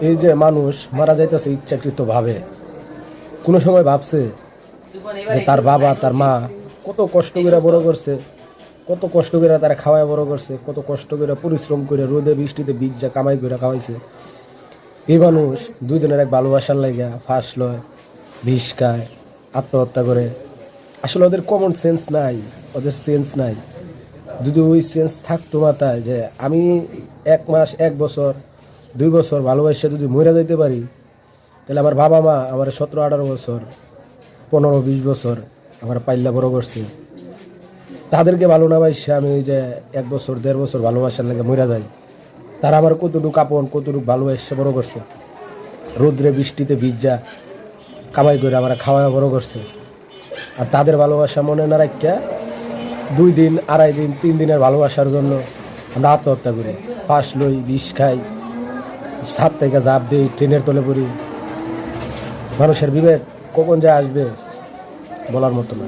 এই যে মানুষ মারা যাইতেছে ইচ্ছাকৃতভাবে, কোনো সময় ভাবছে যে তার বাবা তার মা কত কষ্ট করে বড় করছে, কত কষ্ট করে তারা খাওয়ায় বড় করছে, কত কষ্ট করে পরিশ্রম করে রোদে বৃষ্টিতে ভিজা কামাই করে খাওয়াইছে। এই মানুষ দুইজনের এক ভালোবাসার লাইগা ফাঁস লয়, বিষ খায়, আত্মহত্যা করে। আসলে ওদের কমন সেন্স নাই, ওদের সেন্স নাই। যদি ওই সেন্স থাকতো মাথায় যে আমি 1 মাস 1 বছর 2 বছর ভালোবাসা যদি মরে যাইতে পারি, তাহলে আমার বাবা মা আমার 17-18 বছর 15-20 বছর আমার পাইল্লা বড় করছে, তাদেরকে ভালো না বাসে আমি এই যে 1 বছর 1.5 বছর ভালোবাসার লাগে মরে যাই। তারা আমার কতটুকু আপন, কতটুকু ভালোবাসা বড় করছে, রোদ্রে বৃষ্টিতে ভিজা কামাই করে আমার খাওয়া বড় করছে। আর তাদের ভালোবাসা মনে না রাখিয়া 2 দিন 2.5 দিন 3 দিনের ভালোবাসার জন্য আমরা আত্মহত্যা করি, ফাঁস লই, বিষ খাই, ছাদ থেকে ঝাঁপ দিই, ট্রেনের তলে পড়ি। মানুষের বিবেক কখন যে আসবে বলার মতো না।